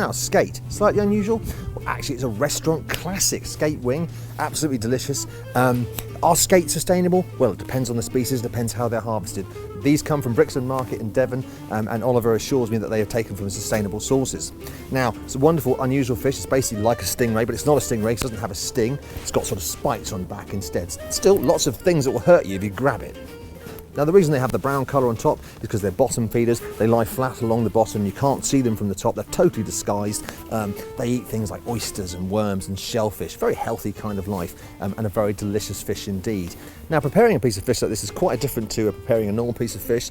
Now, skate, slightly unusual. Well, actually, it's a restaurant classic, skate wing, absolutely delicious. Are skates sustainable? Well, it depends on the species, depends how they're harvested. These come from Brixton Market in Devon, and Oliver assures me that they are taken from sustainable sources. Now, it's a wonderful, unusual fish. It's basically like a stingray, but it's not a stingray. It doesn't have a sting. It's got sort of spikes on the back instead. Still, lots of things that will hurt you if you grab it. Now, the reason they have the brown colour on top is because they're bottom feeders. They lie flat along the bottom. You can't see them from the top. They're totally disguised. They eat things like oysters and worms and shellfish. Very healthy kind of life, and a very delicious fish indeed. Now, preparing a piece of fish like this is quite different to preparing a normal piece of fish.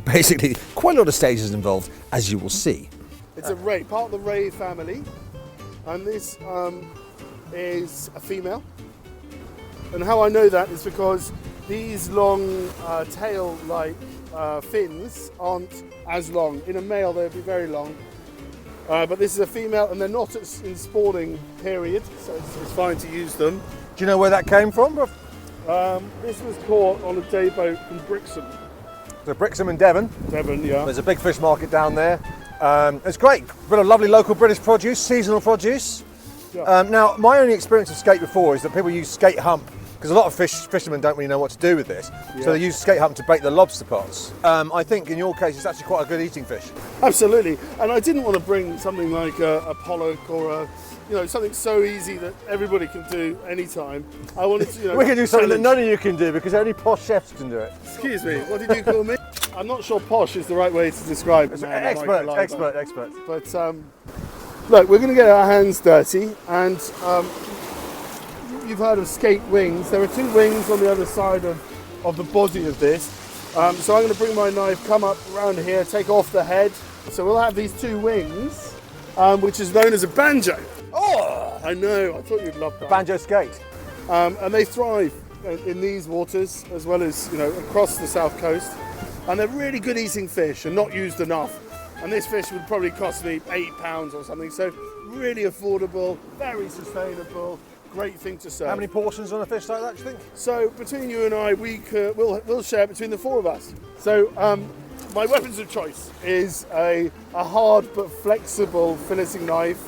Basically, quite a lot of stages involved, as you will see. It's a ray, part of the ray family, and this is a female. And how I know that is because these long tail-like fins aren't as long. In a male, they'd be very long. But this is a female, and they're not in spawning period, so it's fine to use them. Do you know where that came from? This was caught on a day boat in Brixham. So Brixham in Devon. Devon, yeah. There's a big fish market down there. It's great. Bit of lovely local British produce, seasonal produce. Yeah. Now, my only experience of skate before is that people use skate hump, because a lot of fishermen don't really know what to do with this. Yeah. So they use skate hump to bait the lobster pots. I think in your case it's actually quite a good eating fish. Absolutely. And I didn't want to bring something like a pollock or something so easy that everybody can do anytime. I wanted to, we can do something that none of you can do because only posh chefs can do it. Excuse me, what did you call me? I'm not sure posh is the right way to describe it. Expert. But look, we're going to get our hands dirty, and you've heard of skate wings. There are two wings on the other side of the body of this. So I'm going to bring my knife, come up around here, take off the head. So we'll have these two wings, which is known as a banjo. Oh! I know, I thought you'd love that. Banjo skate. And they thrive in these waters as well as across the south coast. And they're really good eating fish and not used enough. And this fish would probably cost me £8 or something. So really affordable, very sustainable. Great thing to serve. How many portions on a fish like that, do you think? So between you and I, we'll share between the four of us. So my weapons of choice is a hard but flexible filleting knife.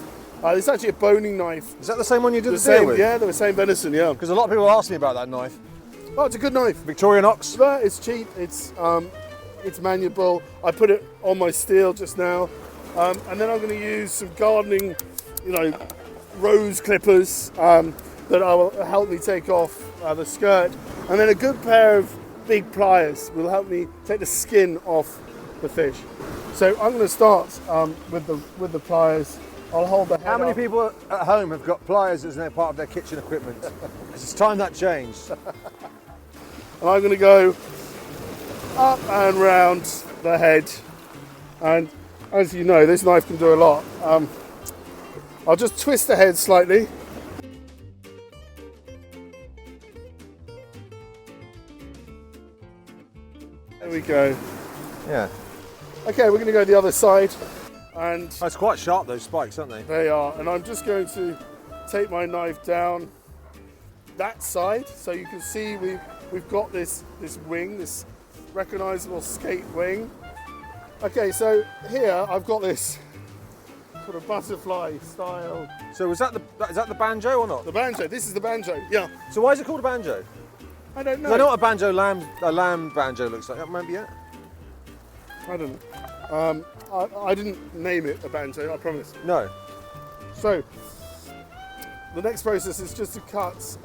It's actually a boning knife. Is that the same one you did the deal with? Yeah, they're the same venison, yeah. Because a lot of people ask me about that knife. Oh, it's a good knife. Victorian ox? But it's cheap, it's manuable. I put it on my steel just now. And then I'm going to use some gardening, rose clippers that will help me take off the skirt, and then a good pair of big pliers will help me take the skin off the fish. So I'm going to start with the pliers. I'll hold the head How many up. people at home have got pliers as part of their kitchen equipment? It's time that changed. And I'm going to go up and round the head, and as you know, this knife can do a lot. I'll just twist the head slightly. There we go. Yeah. Okay, we're going to go the other side. And oh, it's quite sharp, those spikes, aren't they? They are. And I'm just going to take my knife down that side. So you can see we've got this wing, this recognisable skate wing. Okay, so here I've got this sort of butterfly style. So is that the banjo or not? The banjo. This is the banjo. Yeah. So why is it called a banjo? I don't know. I know what a lamb banjo looks like. Maybe yeah. I don't know. I didn't name it a banjo. I promise. No. So the next process is just to cut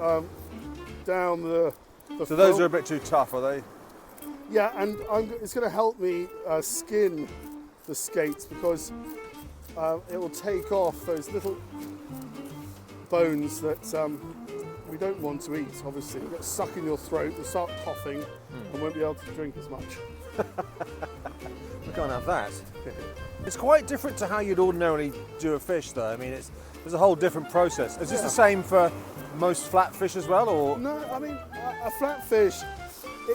down the. So those are a bit too tough, are they? Yeah, and it's going to help me skin the skates because it will take off those little bones that we don't want to eat, obviously. You'll get stuck in your throat, you'll start coughing and won't be able to drink as much. We can't have that. It's quite different to how you'd ordinarily do a fish though. I mean, there's a whole different process. Is this the same for most flat fish as well, or? No, I mean, a flat fish,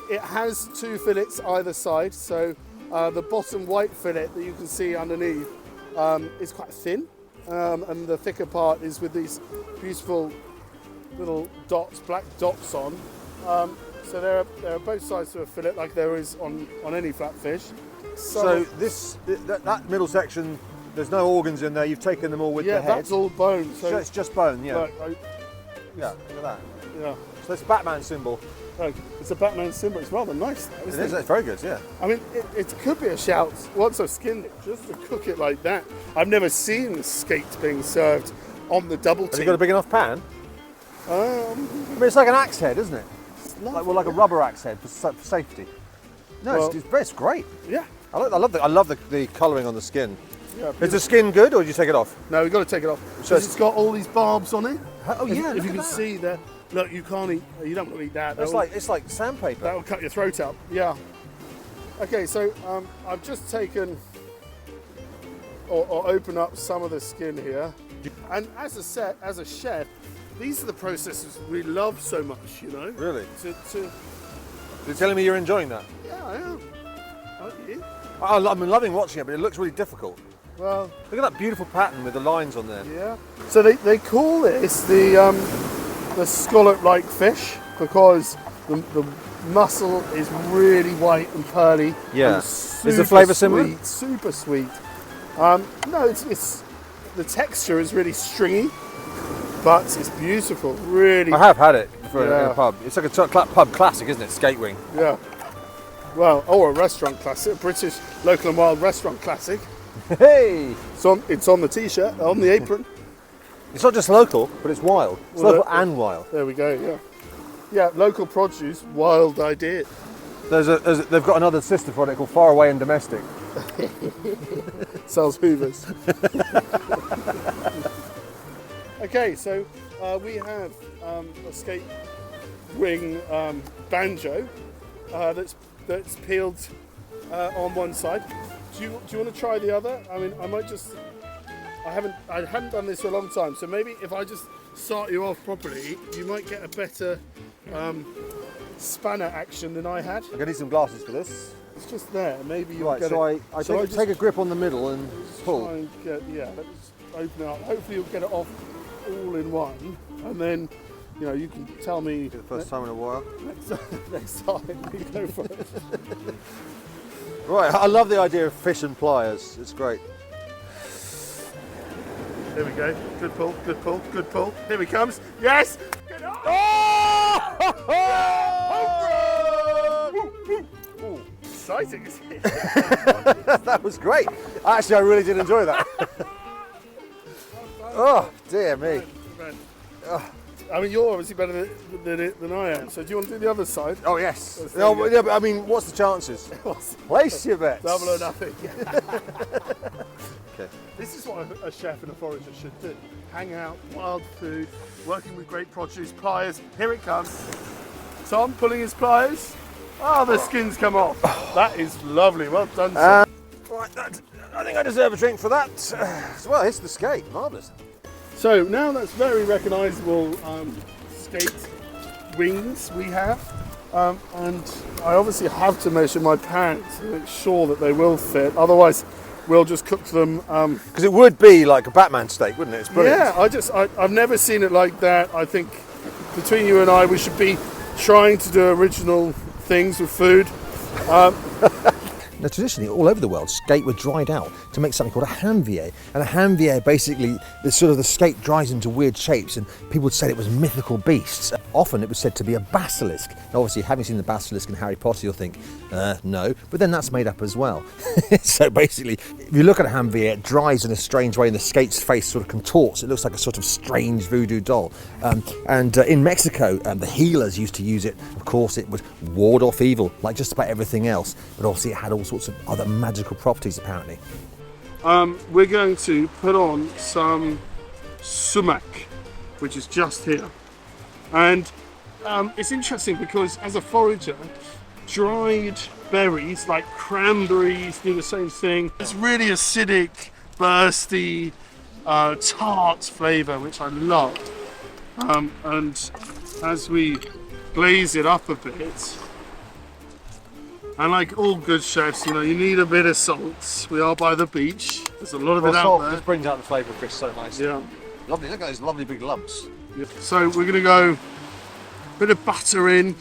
it has two fillets either side, so the bottom white fillet that you can see underneath is quite thin, and the thicker part is with these beautiful little dots, black dots on. So there are both sides to a fillet, like there is on any flat fish. So that middle section There's no organs in there. You've taken them all with the head. that's all bone. So it's just bone. Yeah. look, Yeah. Look at that. yeah. So it's a Batman symbol. Look, it's a Batman symbol. It's rather nice, though, isn't It is. It's very good. Yeah. I mean, it could be a shout once I've skinned it, just to cook it like that. I've never seen skates being served on the double Have you tip. got a big enough pan? I mean, it's like an axe head, isn't it? Like a rubber axe head for safety. No, Well- it's great. Yeah. I love the colouring on the skin. Yeah. Is the skin good, or did you take it off? No, we've got to take it off. So So it's got all these barbs on it. Oh yeah, If look you at can that. see there, look, you can't eat. You don't want to eat that. It's like sandpaper. That will cut your throat out. Yeah. Okay, so I've just taken or open up some of the skin here, and as a chef, these are the processes we love so much. You know. Really? To You're telling me you're enjoying that? yeah, I am. Aren't you? I'm loving watching it, but it looks really difficult. Well, Look at that beautiful pattern with the lines on there. yeah. So they call this the scallop-like fish because the muscle is really white and pearly. Yeah. And Is the super flavour similar? sweet, super sweet. No, it's the texture is really stringy, but it's beautiful. Really. I have had it in Yeah. a pub. It's like a pub classic, isn't it? Skate wing. Yeah. Well, or a restaurant classic, a British local and wild restaurant classic. Hey! It's on the t-shirt, on the apron. It's not just local, but it's wild. It's Well, local and wild. There we go. Yeah. Yeah, local produce, wild idea. They've got another sister product called Far Away and Domestic. Sells Hoovers. Okay, so we have a skate wing banjo that's peeled on one side. Do you want to try the other? I mean, I hadn't done this for a long time, so maybe if I just start you off properly, you might get a better spanner action than I had. I'm going to need some glasses for this. It's just there. Maybe you'll Right, get so it. I So take a grip on the middle and pull. Try and get, let's open it up. Hopefully you'll get it off all in one, and then you can tell me For the first time in a while. next time you go for it. Right, I love the idea of fish and pliers. It's great. Here we go. Good pull, good pull, good pull. Here he comes. Yes! Get on! Oh! Exciting, isn't it? That was great. Actually, I really did enjoy that. Oh, dear me. I mean, you're obviously better than I am, so do you want to do the other side? Oh, yes. Let's No, do it. yeah, but I mean, what's the chances? Place your bets. Double or nothing. Okay. This is what a chef and a forager should do. Hang out, wild food, working with great produce, pliers. Here it comes. Tom pulling his pliers. Oh, the skin's come off. That is lovely. Well done, sir. Right, I think I deserve a drink for that. Well, it's the skate. Marvellous. So now that's very recognisable skate wings we have. And I obviously have to measure my pants to make sure that they will fit. Otherwise, we'll just cook them. Because it would be like a Batman steak, wouldn't it? It's brilliant. Yeah, I've never seen it like that. I think between you and I, we should be trying to do original things with food. Now, traditionally, all over the world, skate were dried out to make something called a hanvier. And a hanvier, basically, the skate dries into weird shapes, and people would say it was mythical beasts. Often it was said to be a basilisk. Now, obviously, having seen the basilisk in Harry Potter, you'll think, no. But then that's made up as well. So basically, if you look at a hanvier, it dries in a strange way, and the skate's face sort of contorts. It looks like a sort of strange voodoo doll. And in Mexico, the healers used to use it. Of course, it would ward off evil, like just about everything else. But obviously, it had all sorts of other magical properties, apparently. We're going to put on some sumac, which is just here. And it's interesting because as a forager, dried berries like cranberries do the same thing. It's really acidic, bursty, tart flavour, which I love. And as we glaze it up a bit, and like all good chefs, you need a bit of salt. We are by the beach. There's a lot of it out there. just brings out the flavour of fish so nicely. Yeah. Lovely. Look at those lovely big lumps. Yeah. So we're going to go a bit of butter in.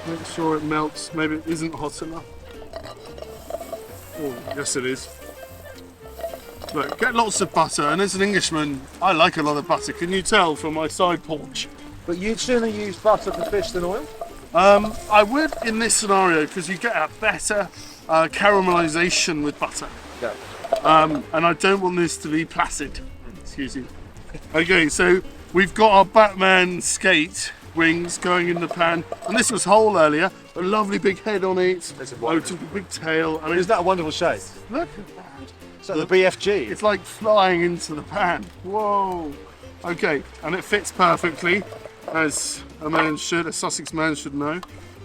Make sure it melts. Maybe it isn't hot enough. Oh, yes it is. Look, get lots of butter, and as an Englishman, I like a lot of butter. Can you tell from my side porch? But you'd sooner use butter for fish than oil? I would in this scenario because you get a better caramelization with butter. Yeah. And I don't want this to be placid. Excuse me. Okay, so we've got our Batman skate wings going in the pan, and this was whole earlier. A lovely big head on it. It's a big tail. I mean, Isn't that a wonderful shape? look at that. Is that the BFG? It's like flying into the pan. Whoa. Okay, and it fits perfectly, as a man should, a Sussex man should know.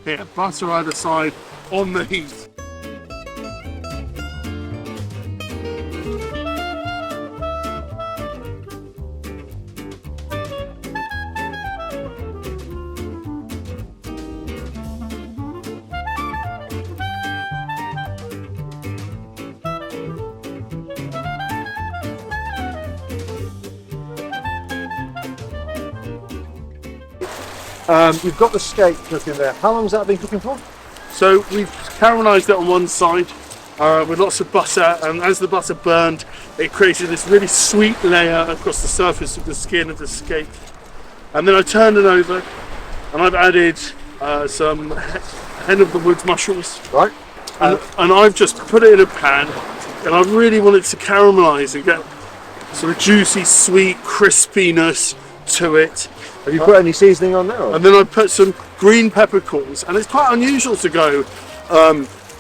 Here, butter either side on the heat. You've got the skate cooking there. How long has that been cooking for? So we've caramelised it on one side with lots of butter, and as the butter burned, it created this really sweet layer across the surface of the skin of the skate. And then I turned it over, and I've added some hen of the woods mushrooms. Right. And I've just put it in a pan, and I really want it to caramelise and get sort of juicy, sweet crispiness to it. Have you put any seasoning on there? Or? And then I put some green peppercorns, and it's quite unusual to go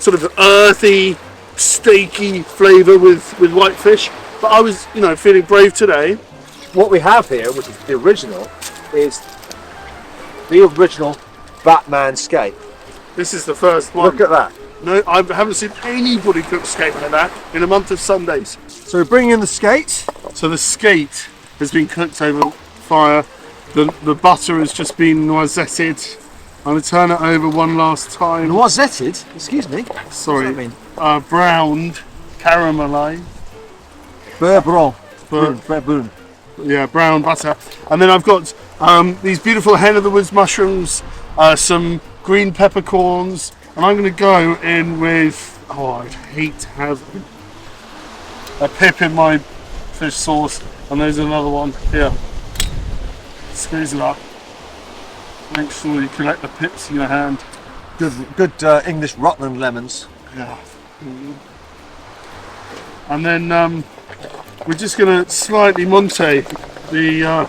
sort of earthy, steaky flavour with white fish. But I was, feeling brave today. What we have here, which is the original, is the original Batman skate. This is the first one. Look at that. No, I haven't seen anybody cook skate like that in a month of Sundays. So we're bringing in the skate. So the skate has been cooked over fire. The butter has just been noisetted. I'm going to turn it over one last time. Noisetted? Excuse me. Sorry. What does that mean? Browned, caramelised. Beurre blanc. Beurre brun. Yeah, brown butter. And then I've got these beautiful hen of the woods mushrooms, some green peppercorns, and I'm going to go in with, I'd hate to have a pip in my fish sauce, and there's another one here. Squeeze it up. Make sure you collect the pips in your hand. Good English Rutland lemons. Yeah. And then we're just going to slightly Monte the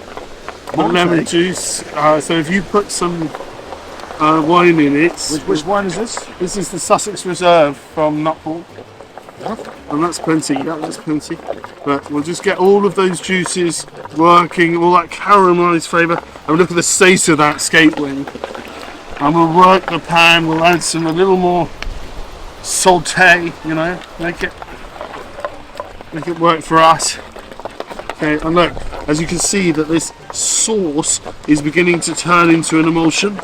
lemon juice. So if you put some wine in it. Which wine is this? This is the Sussex Reserve from Nutbull. And that's plenty, that's plenty. But we'll just get all of those juices working, all that caramelised flavour. And look at the state of that skate wing. And we'll work the pan, we'll add a little more saute, make it work for us. Okay, and look, as you can see that this sauce is beginning to turn into an emulsion.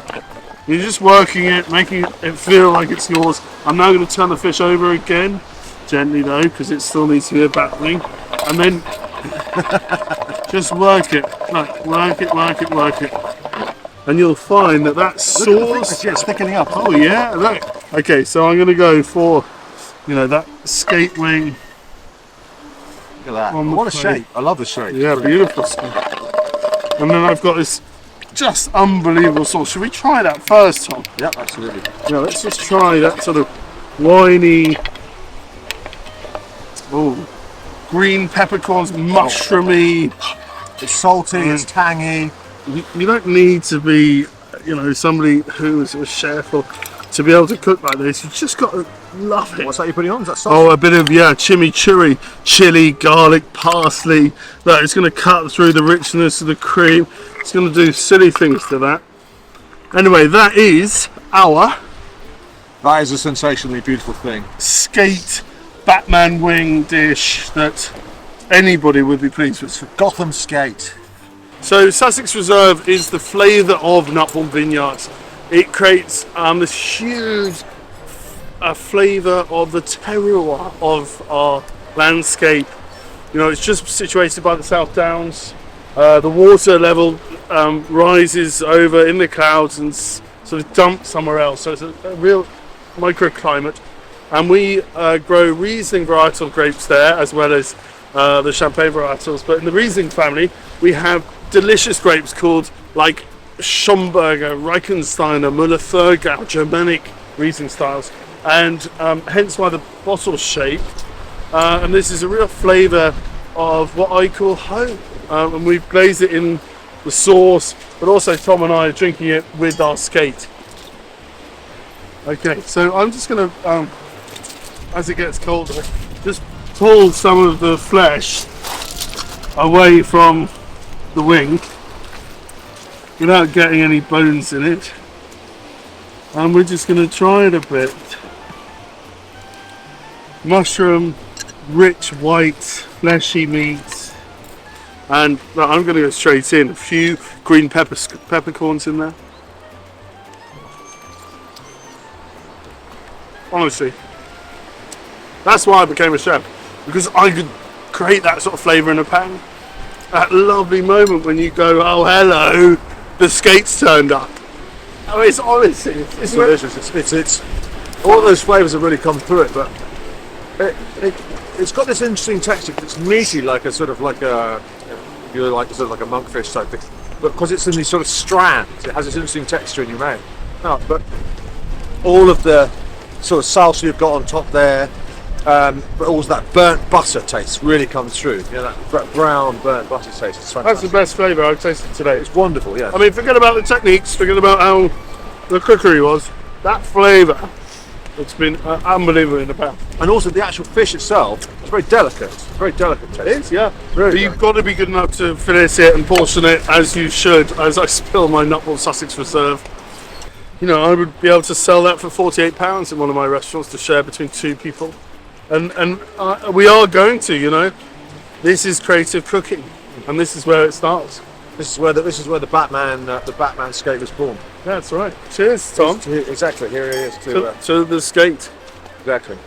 You're just working it, making it feel like it's yours. I'm now going to turn the fish over again. Gently though, because it still needs to be a battling, and then just work it, work it, and you'll find that sauce. It's thickening up. Oh yeah, look. Okay, so I'm going to go for, that skate wing. Look at that. What a shape! I love the shape. Yeah, beautiful stuff. And then I've got this just unbelievable sauce. Should we try that first, Tom? Yeah, absolutely. Yeah, let's just try that sort of winey. Oh, green peppercorns, mushroomy. It's salty, it's tangy. You don't need to be, somebody who is a chef or to be able to cook like this. You just got to love it. What's that you're putting on? Is that sauce? Oh, a bit of, chimichurri, chili, garlic, parsley. That is going to cut through the richness of the cream. It's going to do silly things to that. Anyway, that is our... That is a sensationally beautiful thing. Skate Batman wing dish that anybody would be pleased with. Gotham skate. So Sussex Reserve is the flavour of Nutbull Vineyards. It creates this huge flavour of the terroir of our landscape. It's just situated by the South Downs. The water level rises over in the clouds and sort of dumps somewhere else. So it's a real microclimate. and we grow Riesling varietal grapes there as well as the Champagne varietals. But in the Riesling family, we have delicious grapes called like Schomburger, Reichensteiner, Müller-Thurgau, Germanic Riesling styles, and hence why the bottle's shaped. And this is a real flavour of what I call home. And we've glazed it in the sauce, but also Tom and I are drinking it with our skate. Okay, so I'm just going to, as it gets colder, just pull some of the flesh away from the wing without getting any bones in it. And we're just going to try it a bit. Mushroom, rich white, fleshy meat. And I'm going to go straight in. A few green peppercorns in there. Honestly, that's why I became a chef, because I could create that sort of flavour in a pan. That lovely moment when you go, oh hello, the skates turned up. Oh, it's honestly, it's delicious. It's all those flavours have really come through it, but it's got this interesting texture. It's meaty, like a sort of like a, you're like sort of like a monkfish type thing, but because it's in these sort of strands, it has this interesting texture in your mouth. No, but all of the sort of salsa you've got on top there, but also that burnt butter taste really comes through. You know, that brown burnt butter taste. It's fantastic. That's the best flavour I've tasted today. It's wonderful, yeah. I mean, forget about the techniques, forget about how the cookery was. That flavour, it's been unbelievable in the pan. And also the actual fish itself, it's very delicate. It's very delicate taste. It is, yeah. Really But you've got to be good enough to finish it and portion it as you should, as I spill my Nutmeg Sussex Reserve. You know, I would be able to sell that for £48 in one of my restaurants to share between two people. And we are going to, you know. This is creative cooking, and this is where it starts. This is where the Batman skate was born. That's right. Cheers, Tom. Exactly. Here he is To the skate. Exactly.